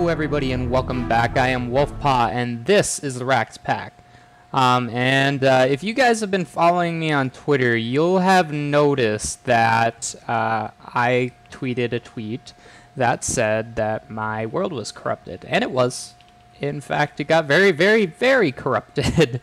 Hello everybody and welcome back. I am Wolfpaw and this is the RaxPack. If you guys have been following me on Twitter, you'll have noticed that I tweeted a tweet that said that my world was corrupted. And it was. In fact, it got very, very, very corrupted.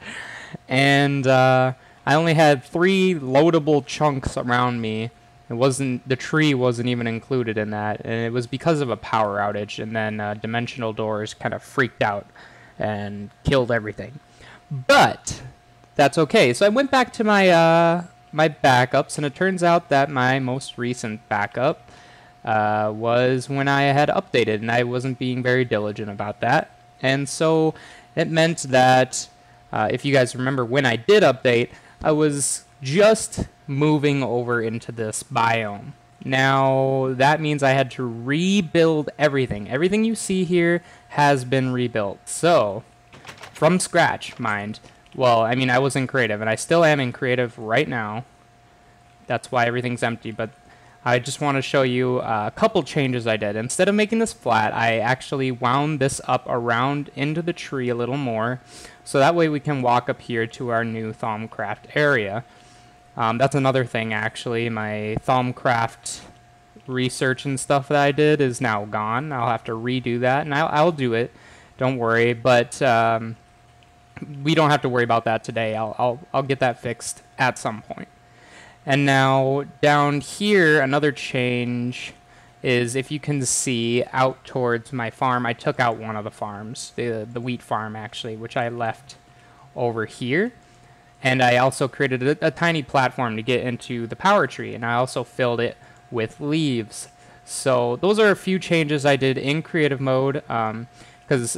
And I only had 3 loadable chunks around me. The tree wasn't even included in that, and it was because of a power outage, and then Dimensional Doors kind of freaked out and killed everything. But that's okay. So I went back to my my backups, and it turns out that my most recent backup was when I had updated, and I wasn't being very diligent about that. And so it meant that if you guys remember when I did update, I was just moving over into this biome. Now that means I had to rebuild everything. Everything you see here has been rebuilt. So from scratch, mind. Well, I mean, I was in creative and I still am in creative right now. That's why everything's empty, but I just want to show you a couple changes I did. Instead of making this flat, I actually wound this up around into the tree a little more, so that way we can walk up here to our new Thaumcraft area. That's another thing, actually. My Thaumcraft research and stuff that I did is now gone. I'll have to redo that, and I'll do it. Don't worry, but we don't have to worry about that today. I'll get that fixed at some point. And now down here, another change is, if you can see out towards my farm, I took out one of the farms, the wheat farm actually, which I left over here. And I also created a tiny platform to get into the power tree, and I also filled it with leaves. So those are a few changes I did in creative mode, because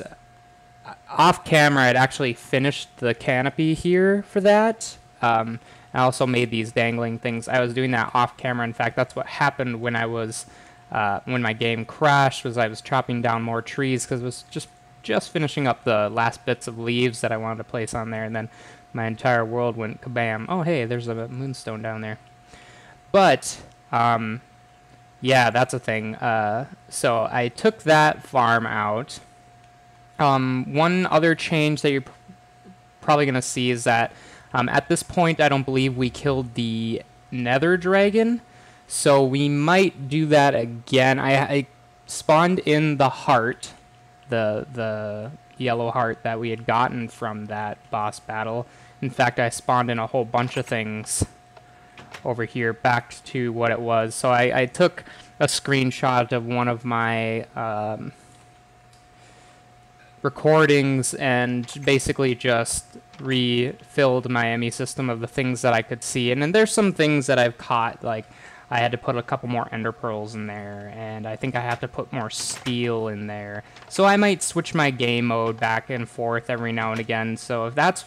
off camera I'd actually finished the canopy here for that. I also made these dangling things. I was doing that off camera. In fact, that's what happened when I was when my game crashed, was I was chopping down more trees because it was just finishing up the last bits of leaves that I wanted to place on there, and then my entire world went kabam. Oh, hey, there's a moonstone down there. But, yeah, that's a thing. So I took that farm out. One other change that you're probably going to see is that at this point, I don't believe we killed the nether dragon. So we might do that again. I spawned in the heart, the yellow heart that we had gotten from that boss battle. In fact, I spawned in a whole bunch of things over here back to what it was. So I took a screenshot of one of my recordings and basically just refilled my ME system of the things that I could see. And then there's some things that I've caught, like I had to put a couple more ender pearls in there, and I think I have to put more steel in there. So I might switch my game mode back and forth every now and again. So if that's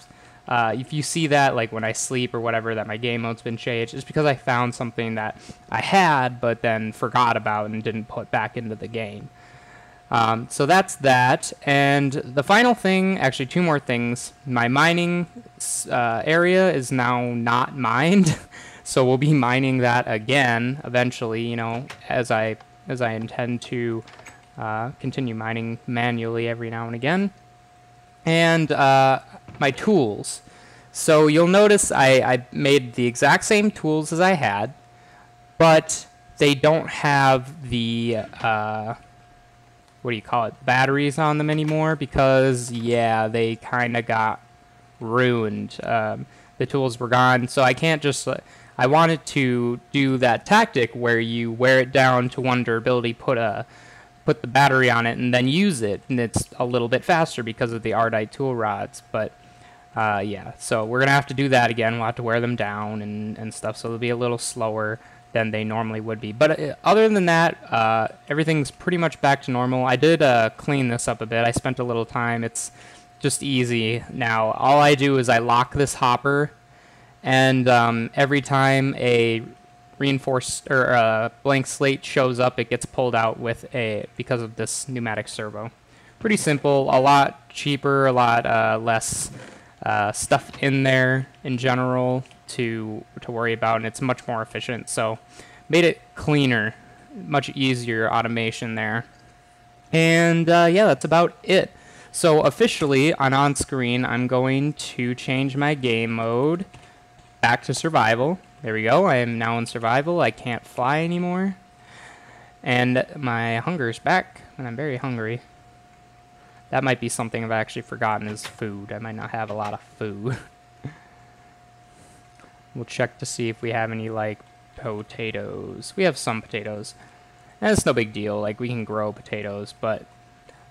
if you see that, like when I sleep or whatever, that my game mode's been changed, it's because I found something that I had but then forgot about and didn't put back into the game. So that's that. And the final thing, actually 2 more things. My mining area is now not mined. So we'll be mining that again eventually, you know, as I intend to continue mining manually every now and again. And my tools. So you'll notice I made the exact same tools as I had, but they don't have the what do you call it, batteries on them anymore, because yeah, they kind of got ruined. The tools were gone, so I can't just I wanted to do that tactic where you wear it down to 1 durability, put the battery on it, and then use it, and it's a little bit faster because of the Ardite tool rods. But yeah, so we're gonna have to do that again. We'll have to wear them down and stuff, so they'll be a little slower than they normally would be. But other than that, everything's pretty much back to normal. I did clean this up a bit. I spent a little time. It's just easy now. All I do is I lock this hopper, and every time a reinforced or a blank slate shows up, it gets pulled out with because of this pneumatic servo. Pretty simple, a lot cheaper, a lot less stuff in there in general to worry about, and it's much more efficient. So made it cleaner, much easier automation there. And yeah, that's about it. So officially on screen, I'm going to change my game mode back to survival. There we go. I am now in survival. I can't fly anymore. And my hunger's back, and I'm very hungry. That might be something I've actually forgotten is food. I might not have a lot of food. We'll check to see if we have any, like, potatoes. We have some potatoes. And it's no big deal. Like, we can grow potatoes, but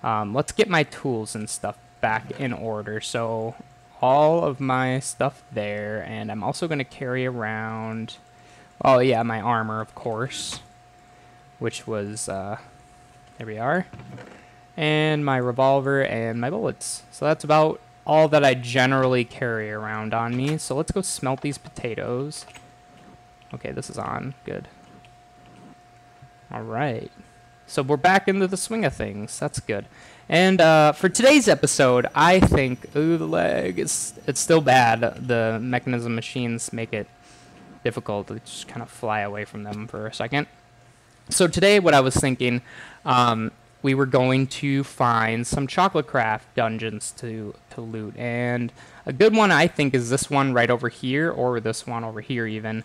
let's get my tools and stuff back in order. So all of my stuff there, and I'm also going to carry around, oh yeah, my armor, of course, which was, there we are, and my revolver and my bullets. So that's about all that I generally carry around on me. So let's go smelt these potatoes. Okay, this is on. Good. Alright. So we're back into the swing of things. That's good. And for today's episode, I think... Ooh, the lag. It's still bad. The mechanism machines make it difficult to just kind of fly away from them for a second. So today, what I was thinking... we were going to find some chocolate craft dungeons to loot. And a good one, I think, is this one right over here, or this one over here even.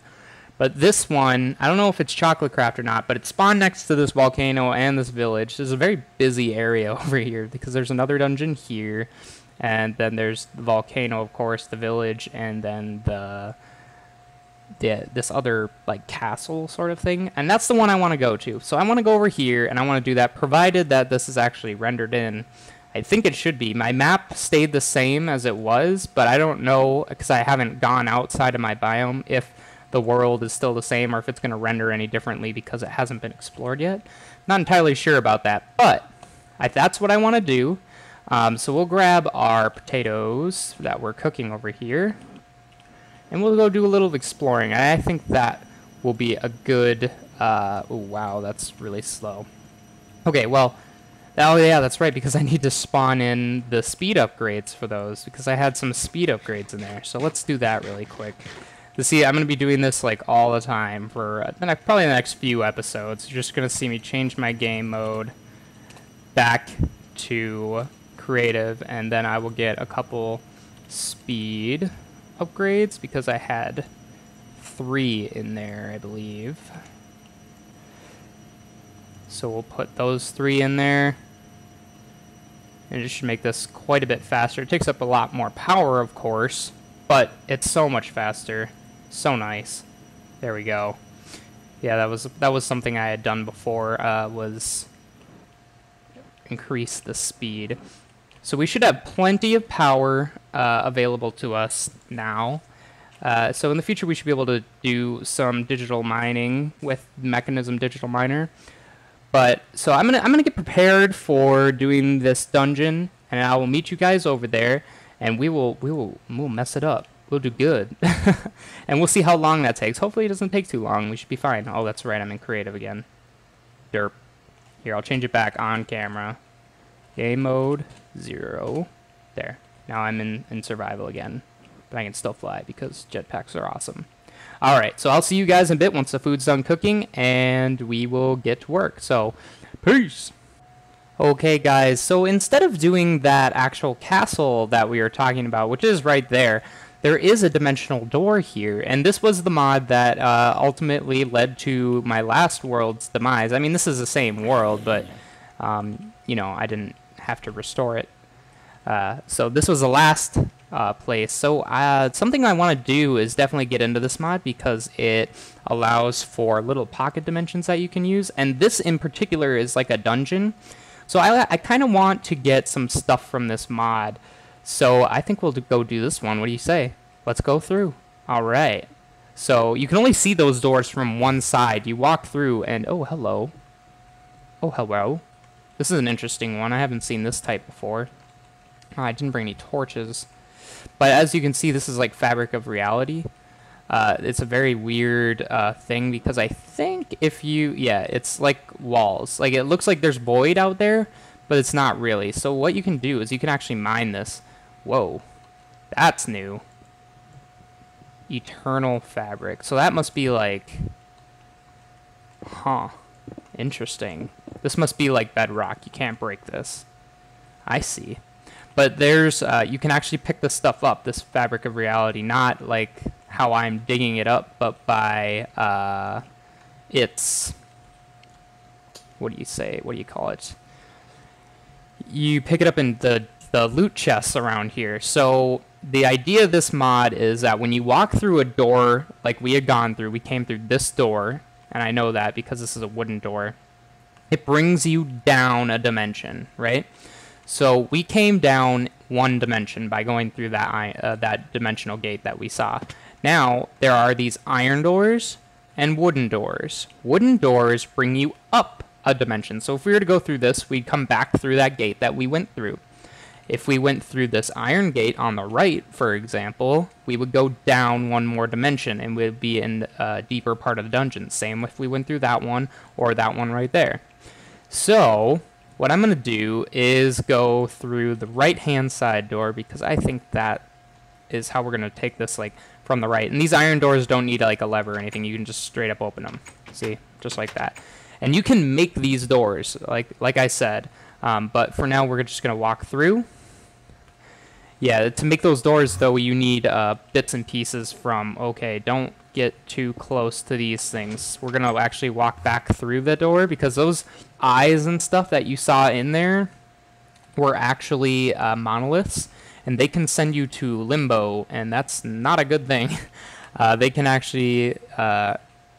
But this one, I don't know if it's chocolate craft or not, but it spawned next to this volcano and this village. There's a very busy area over here because there's another dungeon here. And then there's the volcano, of course, the village, and then this other, like, castle sort of thing. And that's the one I want to go to. So I want to go over here, and I want to do that, provided that this is actually rendered in. I think it should be. My map stayed the same as it was, but I don't know, because I haven't gone outside of my biome, if the world is still the same or if it's going to render any differently because it hasn't been explored yet. Not entirely sure about that, but that's what I want to do. So we'll grab our potatoes that we're cooking over here, and we'll go do a little exploring. I think that will be a good... oh, wow, that's really slow. Okay, well... Oh, yeah, that's right, because I need to spawn in the speed upgrades for those, because I had some speed upgrades in there. So let's do that really quick. You see, I'm going to be doing this, like, all the time for probably the next few episodes. You're just going to see me change my game mode back to creative, and then I will get a couple speed upgrades, because I had 3 in there, I believe. So we'll put those 3 in there. And it should make this quite a bit faster. It takes up a lot more power, of course, but it's so much faster. So nice. There we go. Yeah, that was something I had done before, was increase the speed. So we should have plenty of power available to us now. So in the future we should be able to do some digital mining with Mechanism Digital Miner. But so I'm gonna get prepared for doing this dungeon, and I will meet you guys over there, and we'll mess it up. We'll do good. And we'll see how long that takes. Hopefully it doesn't take too long. We should be fine. Oh, that's right. I'm in creative again. Derp. Here, I'll change it back on camera. Game mode 0. There. Now I'm in survival again. But I can still fly because jetpacks are awesome. Alright, so I'll see you guys in a bit once the food's done cooking, and we will get to work. So, peace! Okay, guys, so instead of doing that actual castle that we were talking about, which is right there, there is a dimensional door here, and this was the mod that ultimately led to my last world's demise. I mean, this is the same world, but, you know, I didn't have to restore it. So this was the last place. So something I want to do is definitely get into this mod because it allows for little pocket dimensions that you can use, and this in particular is like a dungeon. So I kind of want to get some stuff from this mod. So I think we'll go do this one. What do you say? Let's go through. All right. So you can only see those doors from one side. You walk through and, oh, hello. Oh, hello. This is an interesting one. I haven't seen this type before. Oh, I didn't bring any torches. But as you can see, this is like Fabric of Reality. It's a very weird thing because I think if you... Yeah, it's like walls. Like, it looks like there's void out there, but it's not really. So what you can do is you can actually mine this. Whoa. That's new. Eternal Fabric. So that must be like... Huh. Interesting. This must be like bedrock. You can't break this. I see. But there's, you can actually pick this stuff up, this fabric of reality, not like how I'm digging it up, but by its, what do you say? What do you call it? You pick it up in the loot chests around here. So the idea of this mod is that when you walk through a door like we had gone through, we came through this door, and I know that because this is a wooden door, it brings you down a dimension, right? So we came down one dimension by going through that dimensional gate that we saw. Now there are these iron doors and wooden doors. Wooden doors bring you up a dimension. So if we were to go through this, we'd come back through that gate that we went through. If we went through this iron gate on the right, for example, we would go down one more dimension and we'd be in a deeper part of the dungeon. Same if we went through that one or that one right there. So what I'm going to do is go through the right-hand side door because I think that is how we're going to take this like from the right. And these iron doors don't need like a lever or anything. You can just straight up open them. See? Just like that. And you can make these doors, like I said. But for now, we're just going to walk through. Yeah, to make those doors, though, you need bits and pieces from... Okay, don't get too close to these things. We're going to actually walk back through the door because those eyes and stuff that you saw in there were actually monoliths. And they can send you to limbo, and that's not a good thing. They can actually...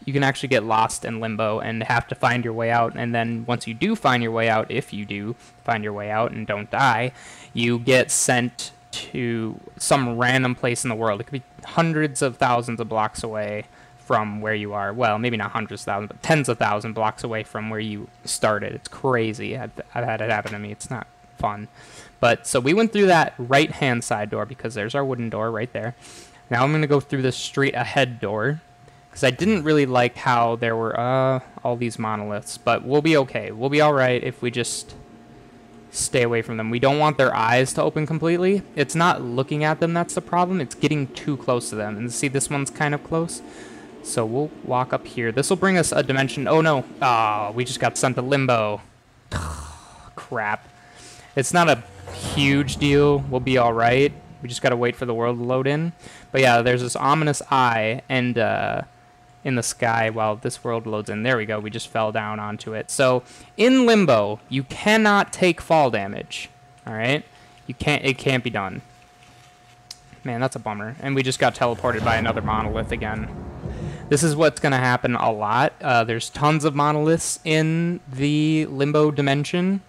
you can actually get lost in limbo and have to find your way out. And then once you do find your way out, if you do find your way out and don't die, you get sent to some random place in the world. It could be hundreds of thousands of blocks away from where you are. Well, maybe not hundreds of thousands, but tens of thousands of blocks away from where you started. It's crazy. I've had it happen to me. It's not fun. But so we went through that right-hand side door because there's our wooden door right there. Now I'm going to go through the straight ahead door, because I didn't really like how there were all these monoliths, but we'll be okay. We'll be alright if we just stay away from them. We don't want their eyes to open completely. It's not looking at them that's the problem, it's getting too close to them. And see, this one's kind of close. So we'll walk up here. This will bring us a dimension. Oh no, we just got sent to limbo. Crap. It's not a huge deal. We'll be alright. We just gotta wait for the world to load in. But yeah, there's this ominous eye, and in the sky while this world loads in. There we go. We just fell down onto it. So in limbo, you cannot take fall damage. All right, you can't. It can't be done. Man, that's a bummer. And we just got teleported by another monolith again. This is what's gonna happen a lot. There's tons of monoliths in the limbo dimension,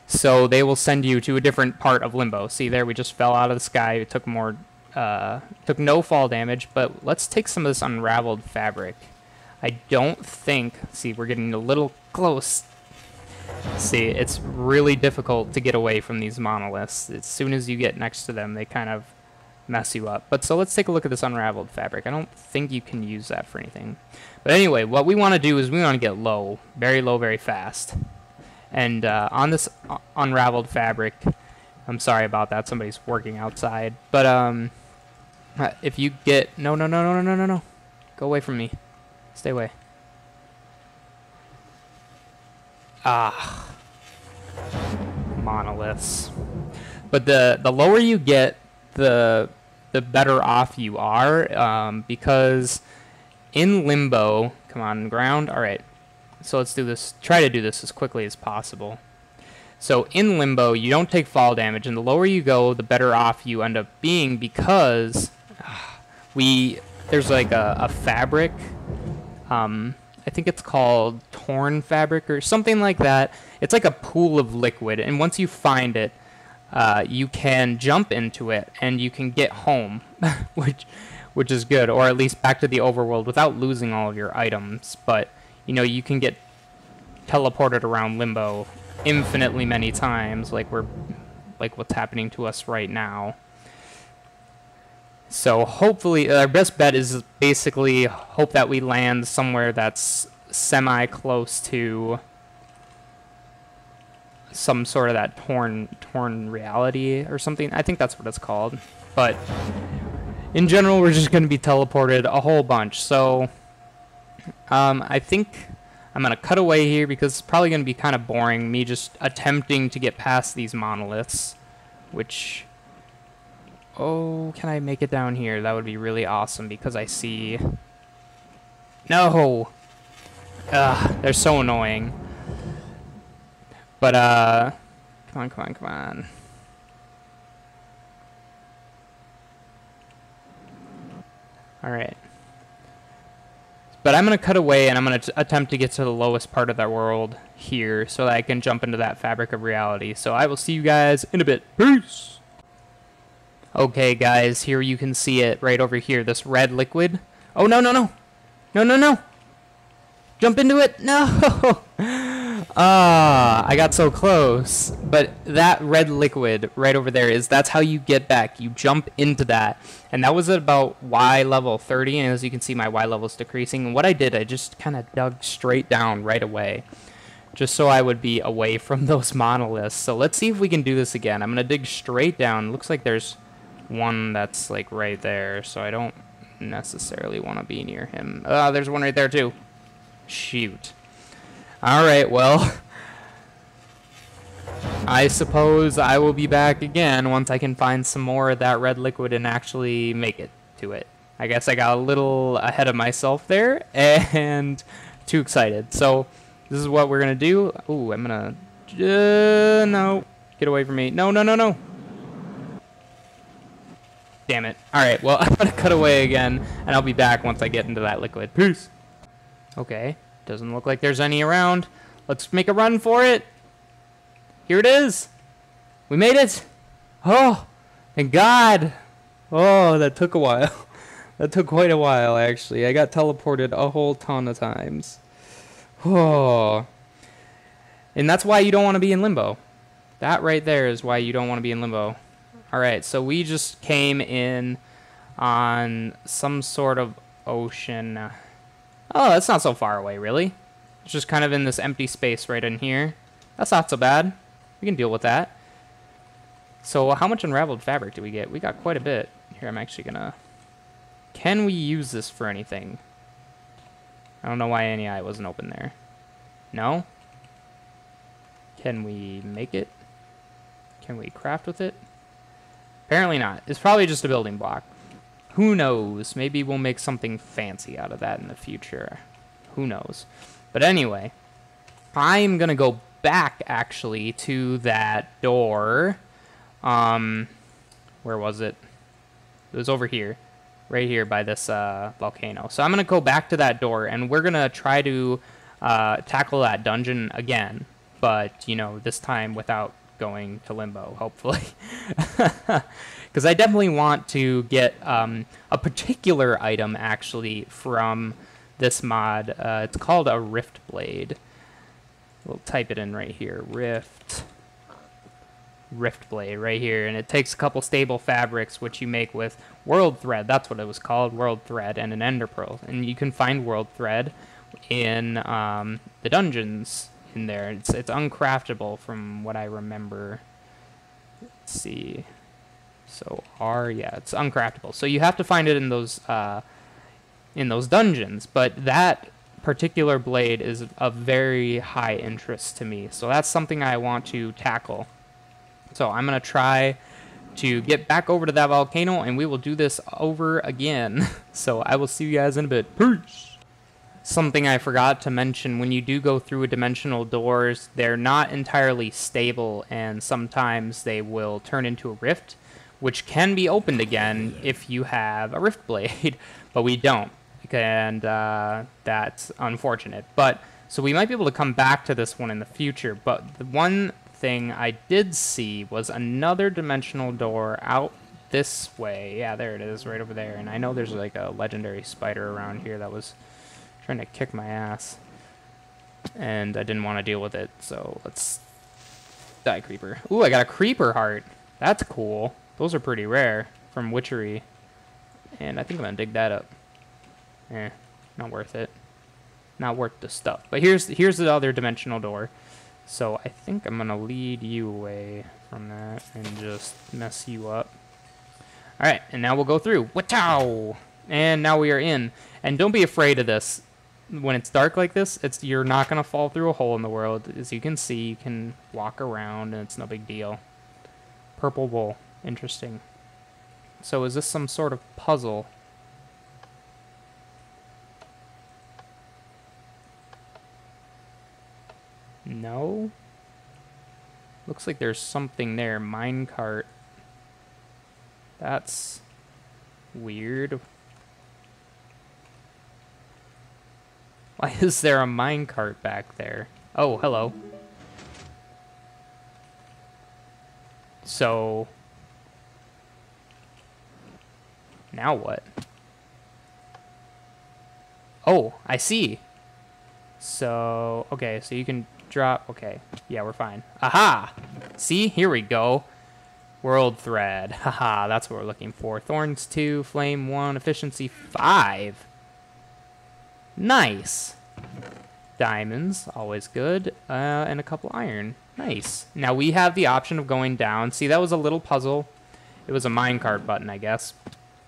so they will send you to a different part of limbo. See there, we just fell out of the sky. It took more. Took no fall damage, but let's take some of this unraveled fabric. I don't think... See, we're getting a little close. See, it's really difficult to get away from these monoliths. As soon as you get next to them, they kind of mess you up. But so let's take a look at this unraveled fabric. I don't think you can use that for anything. But anyway, what we want to do is we want to get low, very fast. And on this unraveled fabric... I'm sorry about that. Somebody's working outside. But if you get... No. Go away from me. Stay away. Monoliths. But the lower you get, the better off you are. Because in limbo... Come on, ground. Alright. So let's do this. Try to do this as quickly as possible. So in limbo, you don't take fall damage, and the lower you go, the better off you end up being, because there's like a fabric, I think it's called torn fabric or something like that. It's like a pool of liquid, and once you find it, you can jump into it, and you can get home, which is good, or at least back to the overworld without losing all of your items. But, you know, you can get teleported around limbo infinitely many times, like what's happening to us right now. So hopefully our best bet is basically hope that we land somewhere that's semi close to some sort of that torn reality or something. I think that's what it's called. But in general, we're just going to be teleported a whole bunch. So I think I'm going to cut away here because it's probably going to be kind of boring, me just attempting to get past these monoliths, which... Oh, can I make it down here? That would be really awesome because I see... No! Ugh, they're so annoying. But, come on, come on, come on. Alright. But I'm going to cut away and I'm going to attempt to get to the lowest part of the world here so that I can jump into that fabric of reality. So I will see you guys in a bit. Peace! Okay, guys, here you can see it right over here, this red liquid. Oh, no, no, no! No, no, no! Jump into it! No! Ah, I got so close. But that red liquid right over there that's how you get back. You jump into that. And that was at about Y level 30, and as you can see, my Y level is decreasing. And what I did, I just kind of dug straight down right away, just so I would be away from those monoliths. So let's see if we can do this again. I'm going to dig straight down. Looks like there's one that's like right there, so I don't necessarily want to be near him. There's one right there too. Shoot. Alright, well, I suppose I will be back again once I can find some more of that red liquid and actually make it to it. I guess I got a little ahead of myself there and too excited. So this is what we're going to do. Ooh, I'm going to... no. Get away from me. No, no, no, no. Damn it. Alright, well, I'm going to cut away again, and I'll be back once I get into that liquid. Peace! Okay, doesn't look like there's any around. Let's make a run for it. Here it is. We made it. Oh, thank God. Oh, that took a while. That took quite a while, actually. I got teleported a whole ton of times. Oh. And that's why you don't want to be in limbo. That right there is why you don't want to be in limbo. Alright, so we just came in on some sort of ocean. Oh, that's not so far away, really. It's just kind of in this empty space right in here. That's not so bad. We can deal with that. So how much unraveled fabric do we get? We got quite a bit. Here, I'm actually gonna... Can we use this for anything? I don't know why any eye wasn't open there. No? Can we make it? Can we craft with it? Apparently not. It's probably just a building block. Who knows? Maybe we'll make something fancy out of that in the future. Who knows? But anyway, I'm going to go back, actually, to that door. Where was it? It was over here. Right here by this volcano. So I'm going to go back to that door, and we're going to try to tackle that dungeon again. But, you know, this time without going to limbo, hopefully. Because I definitely want to get a particular item, actually, from this mod. It's called a Rift Blade. We'll type it in right here. Rift Blade, right here. And it takes a couple stable fabrics, which you make with World Thread. That's what it was called, World Thread, and an Ender Pearl. And you can find World Thread in the dungeons in there. It's uncraftable from what I remember. Let's see. So yeah, it's uncraftable. So you have to find it in those dungeons. But that particular blade is of very high interest to me. So that's something I want to tackle. So I'm gonna try to get back over to that volcano, and we will do this over again. So I will see you guys in a bit. Peace! Something I forgot to mention, when you do go through dimensional doors, they're not entirely stable, and sometimes they will turn into a rift, which can be opened again if you have a rift blade, but we don't, and that's unfortunate. But so we might be able to come back to this one in the future, but the one thing I did see was another dimensional door out this way. Yeah, there it is, right over there. And I know there's like a legendary spider around here that was trying to kick my ass, and I didn't want to deal with it, so let's die, creeper. Ooh, I got a creeper heart. That's cool. Those are pretty rare from witchery, and I think I'm gonna dig that up. Not worth it. Not worth the stuff. But here's the other dimensional door. So I think I'm gonna lead you away from that and just mess you up. Alright, and now we'll go through. Watow! And now we are in. And don't be afraid of this. when it's dark like this, you're not gonna fall through a hole in the world. As you can see, you can walk around and it's no big deal. Purple wool, interesting. So is this some sort of puzzle? No. Looks like there's something there. Minecart. That's weird. Why is there a minecart back there? Oh, hello. So now what? Oh, I see. So, okay, so you can drop, okay. Yeah, we're fine. Aha! See, here we go. World thread. Haha, that's what we're looking for. Thorns 2, flame 1, efficiency 5. Nice. Diamonds, always good. And a couple iron. Nice. Now we have the option of going down. See, that was a little puzzle. It was a minecart button, I guess.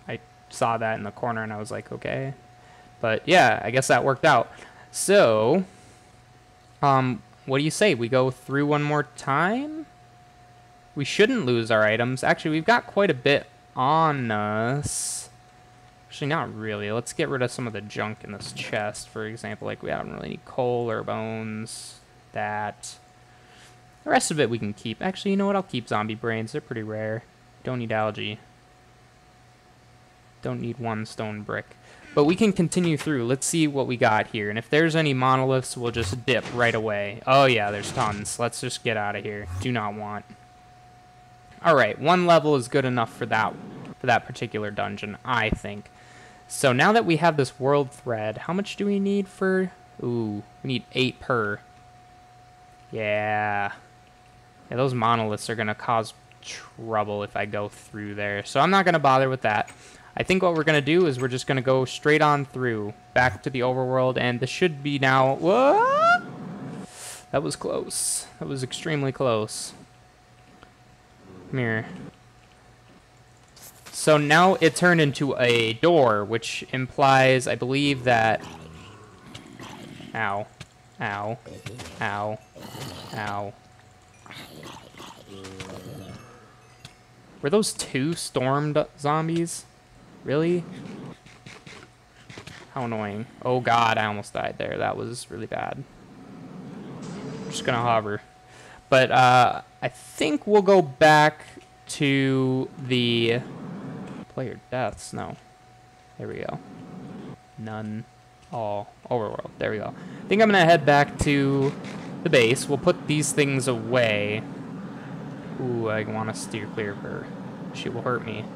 I saw that in the corner and I was like, okay. But yeah, I guess that worked out. So, what do you say? We go through one more time? We shouldn't lose our items. Actually, we've got quite a bit on us. Actually, not really. Let's get rid of some of the junk in this chest, for example. Like, we don't really need coal or bones. That. The rest of it we can keep. Actually, you know what? I'll keep zombie brains. They're pretty rare. Don't need algae. Don't need one stone brick. But we can continue through. Let's see what we got here. And if there's any monoliths, we'll just dip right away. Oh, yeah, there's tons. Let's just get out of here. Do not want. All right, one level is good enough for that particular dungeon, I think. So now that we have this world thread, how much do we need for... Ooh, we need 8 per. Yeah. Yeah, those monoliths are going to cause trouble if I go through there. So I'm not going to bother with that. I think what we're going to do is we're just going to go straight on through, back to the overworld, and this should be now... What? That was close. That was extremely close. Come here. So now it turned into a door, which implies, I believe, that... Ow. Ow. Ow. Ow. Were those 2 stormed zombies? Really? How annoying. Oh god, I almost died there. That was really bad. I'm just gonna hover. But I think we'll go back to the player deaths. No. There we go. None. All. Overworld. There we go. I think I'm gonna head back to the base. We'll put these things away. Ooh, I want to steer clear of her. She will hurt me.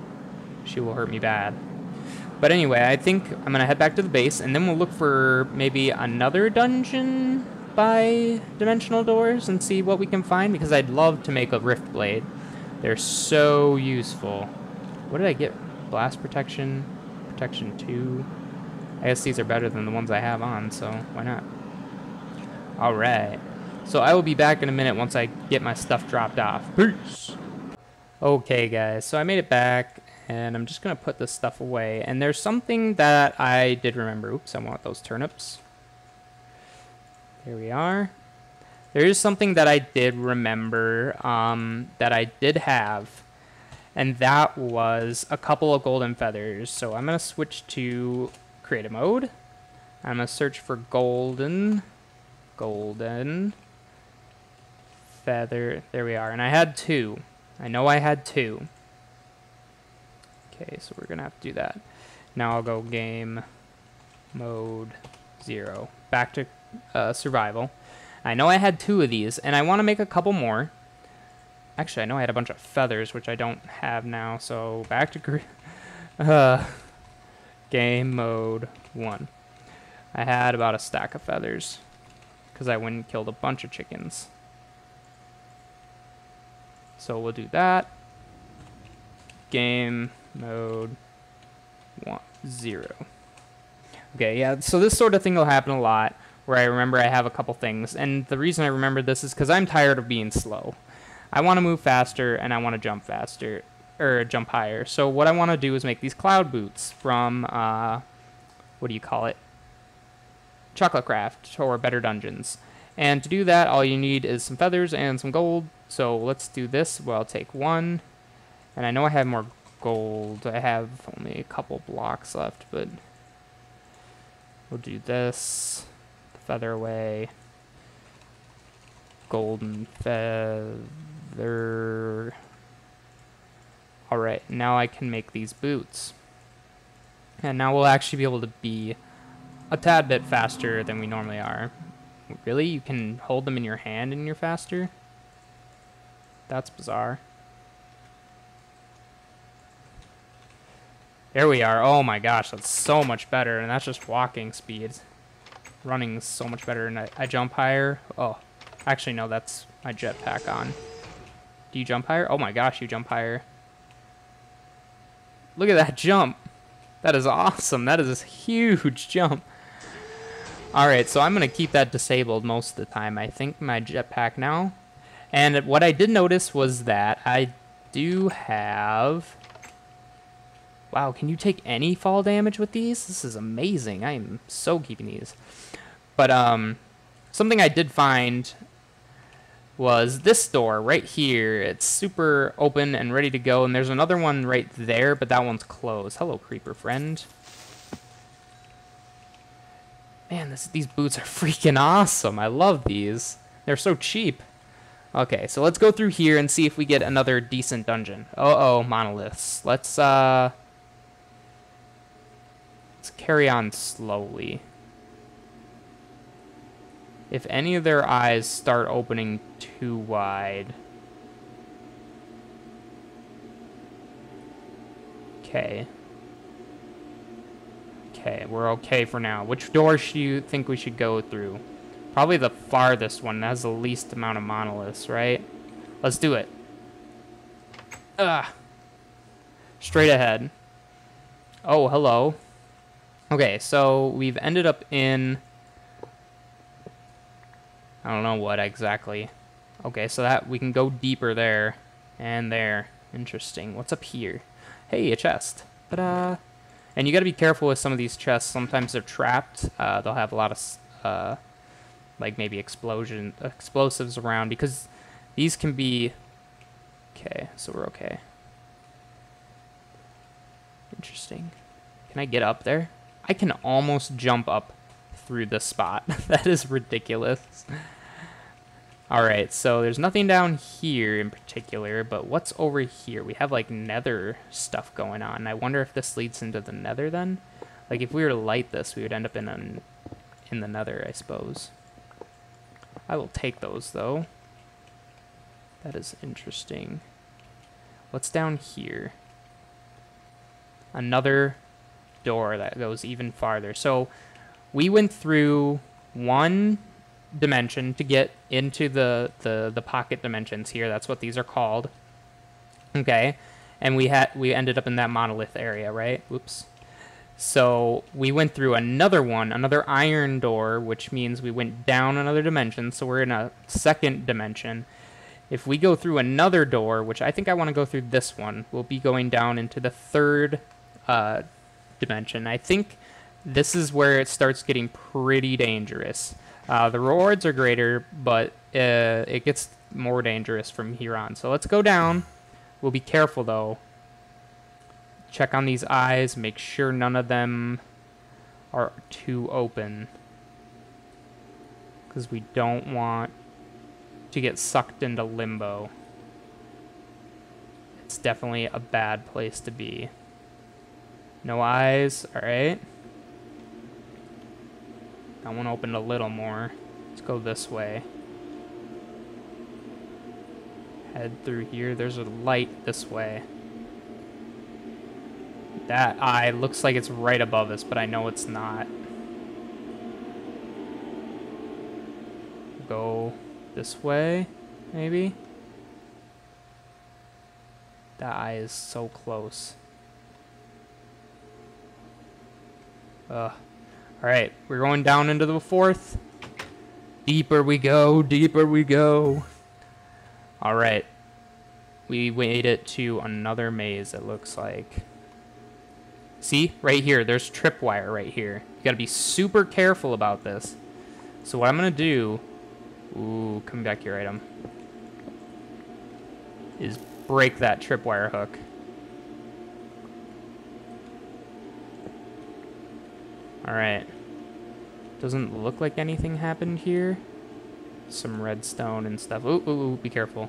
She will hurt me bad. But anyway, I think I'm going to head back to the base, and then we'll look for maybe another dungeon by dimensional doors and see what we can find, because I'd love to make a rift blade. They're so useful. What did I get? Blast protection, protection 2. I guess these are better than the ones I have on, so why not? Alright. So I will be back in a minute once I get my stuff dropped off. Peace! Okay, guys, so I made it back, and I'm just going to put this stuff away. And there's something that I did remember. Oops, I want those turnips. There we are. There is something that I did remember that I did have, and that was a couple of golden feathers. So I'm going to switch to creative mode. I'm going to search for golden feather. There we are. And I had 2. I know I had 2. Okay, so we're going to have to do that. Now I'll go game mode 0. Back to survival. I know I had 2 of these, and I want to make a couple more. Actually, I know I had a bunch of feathers, which I don't have now, so back to game mode 1. I had about a stack of feathers, because I went and killed a bunch of chickens. So we'll do that. Game mode 0. Okay, yeah, so this sort of thing will happen a lot, where I remember I have a couple things. And the reason I remember this is because I'm tired of being slow. I want to move faster, and I want to jump faster, or jump higher. So what I want to do is make these cloud boots from, what do you call it? chocolate craft or better dungeons. And to do that, all you need is some feathers and some gold. So let's do this. Well, I'll take one. And I know I have more gold. I have only a couple blocks left, but we'll do this. Feather away. Golden feather. Alright, now I can make these boots. And now we'll actually be able to be a tad bit faster than we normally are. Really? You can hold them in your hand and you're faster? That's bizarre. There we are. Oh my gosh, that's so much better. And that's just walking speed. Running is so much better. And I jump higher. Oh, actually no, that's my jetpack on. Do you jump higher? Oh my gosh, you jump higher. Look at that jump. That is awesome. That is a huge jump. Alright, so I'm going to keep that disabled most of the time. I think my jetpack now. And what I did notice was that I do have... Wow, can you take any fall damage with these? This is amazing. I am so keeping these. But something I did find was this door right here. It's super open and ready to go. And there's another one right there, but that one's closed. Hello, creeper friend. Man, these boots are freaking awesome. I love these. They're so cheap. Okay, so let's go through here and see if we get another decent dungeon. Uh-oh, monoliths. Let's carry on slowly. If any of their eyes start opening too wide. Okay. Okay, we're okay for now. Which door should you think we should go through? Probably the farthest one that has the least amount of monoliths, right? Let's do it. Straight ahead. Oh, hello. Okay, so we've ended up in... I don't know what exactly. Okay, so that we can go deeper there and there. Interesting. What's up here? Hey, a chest. Ta-da! And you got to be careful with some of these chests. Sometimes they're trapped. They'll have a lot of, like maybe explosives around because these can be. Okay, so we're okay. Interesting. Can I get up there? I can almost jump up through the spot. That is ridiculous. Alright, so there's nothing down here in particular, but what's over here? We have like nether stuff going on. I wonder if this leads into the nether then? Like if we were to light this, we would end up in the nether, I suppose. I will take those though. That is interesting. What's down here? Another door that goes even farther. So we went through one dimension to get into the pocket dimensions here. That's what these are called. Okay. And we ended up in that monolith area, right? Whoops. So we went through another one, another iron door, which means we went down another dimension. So we're in a second dimension. If we go through another door, which I think I want to go through this one, we'll be going down into the third dimension. I think this is where it starts getting pretty dangerous. The rewards are greater, but it gets more dangerous from here on. So let's go down. We'll be careful, though. Check on these eyes. Make sure none of them are too open. Because we don't want to get sucked into limbo. It's definitely a bad place to be. No eyes. Alright. That one opened a little more. Let's go this way. Head through here. There's a light this way. That eye looks like it's right above us, but I know it's not. Go this way, maybe? That eye is so close. Alright, we're going down into the fourth. Deeper we go, deeper we go. Alright. We made it to another maze, it looks like. See, right here, there's tripwire right here. You gotta be super careful about this. So what I'm gonna do, ooh, come back here, item, is break that tripwire hook. Alright. Doesn't look like anything happened here. Some redstone and stuff. Ooh, ooh, ooh, be careful.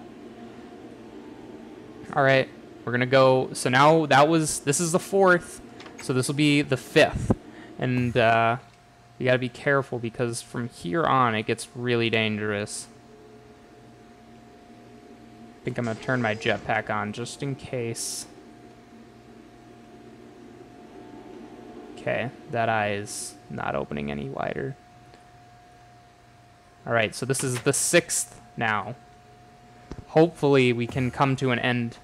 Alright, we're gonna go. So now this is the 4th. So this will be the 5th. And you gotta be careful because from here on it gets really dangerous. I think I'm gonna turn my jetpack on just in case. Okay, that eye is not opening any wider. Alright, so this is the 6th now. Hopefully we can come to an end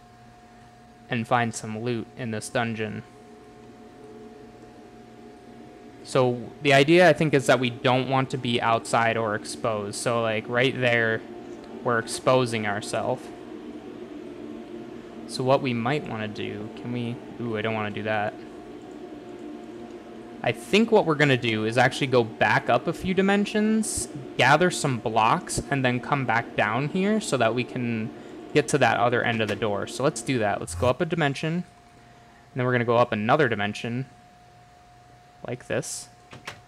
and find some loot in this dungeon. So the idea, I think, is that we don't want to be outside or exposed. So like right there, we're exposing ourselves. So what we might want to do, can we... Ooh, I don't want to do that. I think what we're going to do is actually go back up a few dimensions, gather some blocks, and then come back down here so that we can get to that other end of the door. So let's do that. Let's go up a dimension, and then we're going to go up another dimension, like this.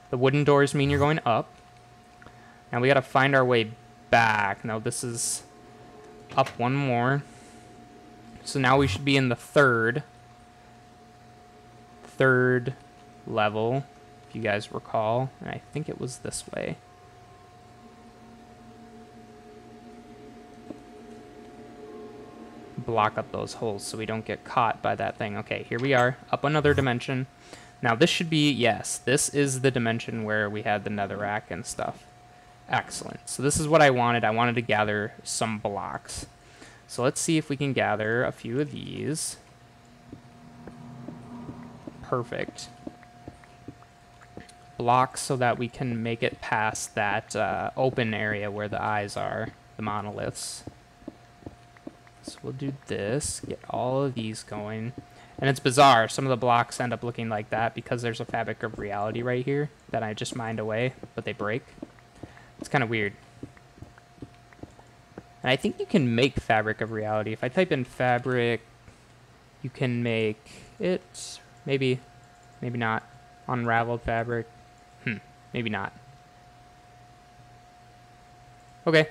The wooden doors mean you're going up. Now we got to find our way back. Now this is up one more. So now we should be in the third level, if you guys recall, and I think it was this way. Block up those holes so we don't get caught by that thing. Okay, here we are, up another dimension. Now this should be, yes, this is the dimension where we had the netherrack and stuff. Excellent. So this is what I wanted. I wanted to gather some blocks. So let's see if we can gather a few of these. Perfect. Blocks so that we can make it past that open area where the eyes are, the monoliths. So we'll do this, get all of these going. And it's bizarre, some of the blocks end up looking like that because there's a fabric of reality right here that I just mined away, but they break. It's kind of weird. And I think you can make fabric of reality. If I type in fabric, you can make it, maybe not. Unraveled fabric. Maybe not. Okay.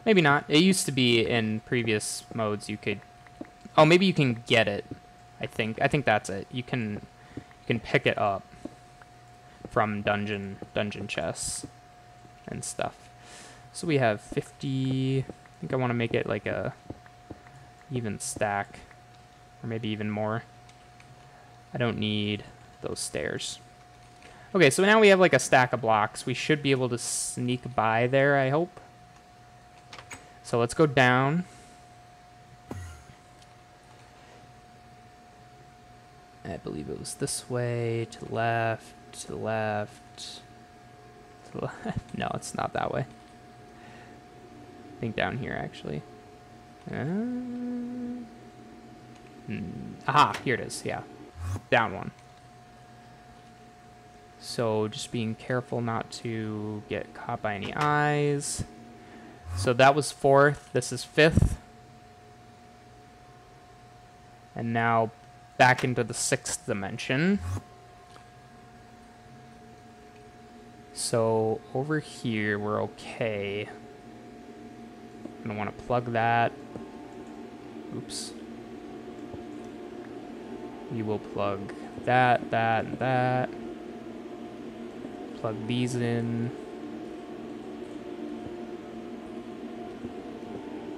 Maybe not. It used to be in previous modes you could... Oh, maybe you can get it. I think that's it. You can pick it up from dungeon chests and stuff. So we have 50... I think I want to make it like a even stack. Or maybe even more. I don't need those stairs. Okay, so now we have like a stack of blocks. We should be able to sneak by there, I hope. So let's go down. I believe it was this way, to the left, to the left, to the left. No, it's not that way. I think down here, actually. Aha, here it is, yeah. Down one. So just being careful not to get caught by any eyes. So that was 4th, this is 5th. And now back into the 6th dimension. So over here we're okay. I'm gonna want to plug that. Oops. You will plug that, and that. Plug these in.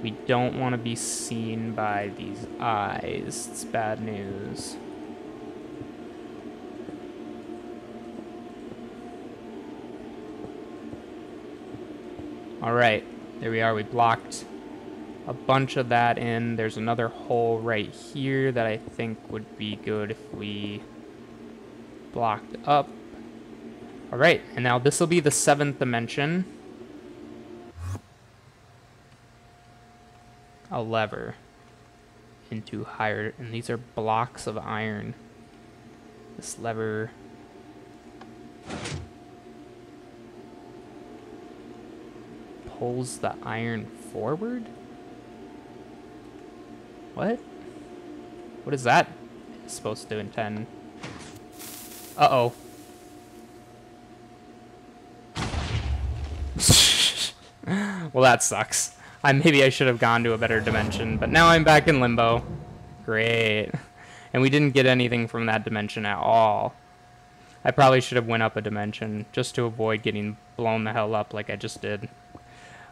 We don't want to be seen by these eyes. It's bad news. Alright, there we are. We blocked a bunch of that in. There's another hole right here that I think would be good if we blocked up. Alright, and now this will be the 7th dimension. A lever. into higher, and these are blocks of iron. This lever pulls the iron forward? What? What is that supposed to intend? Uh-oh. Well, that sucks. Maybe I should have gone to a better dimension, but now I'm back in limbo. Great. And we didn't get anything from that dimension at all. I probably should have went up a dimension just to avoid getting blown the hell up like I just did.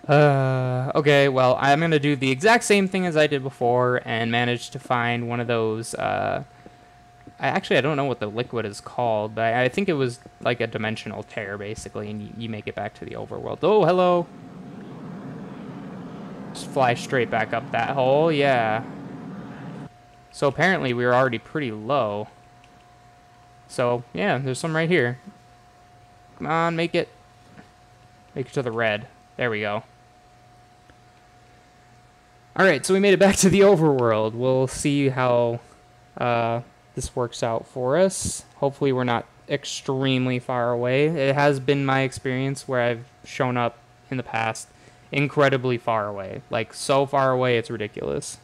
Okay, well, I'm going to do the exact same thing as I did before and manage to find one of those, I don't know what the liquid is called, but I think it was like a dimensional tear, basically, and you make it back to the overworld. Oh, hello! Just fly straight back up that hole, yeah. So apparently we were already pretty low. So, yeah, there's some right here. Come on, make it. Make it to the red. There we go. Alright, so we made it back to the overworld. We'll see how this works out for us. Hopefully we're not extremely far away. It has been my experience where I've shown up in the past incredibly far away. Like, so far away it's ridiculous.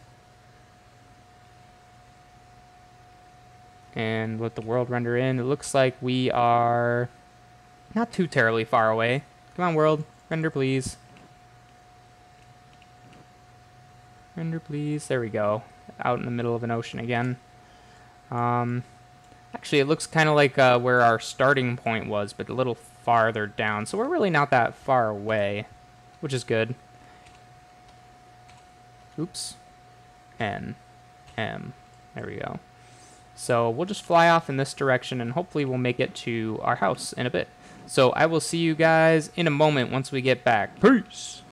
And let the world render in. It looks like we are not too terribly far away. Come on, world. Render, please. Render, please. There we go. Out in the middle of an ocean again. Actually, it looks kind of like where our starting point was, but a little farther down. So we're really not that far away, which is good. Oops. N. M. There we go. So we'll just fly off in this direction, and hopefully we'll make it to our house in a bit. So I will see you guys in a moment once we get back. Peace!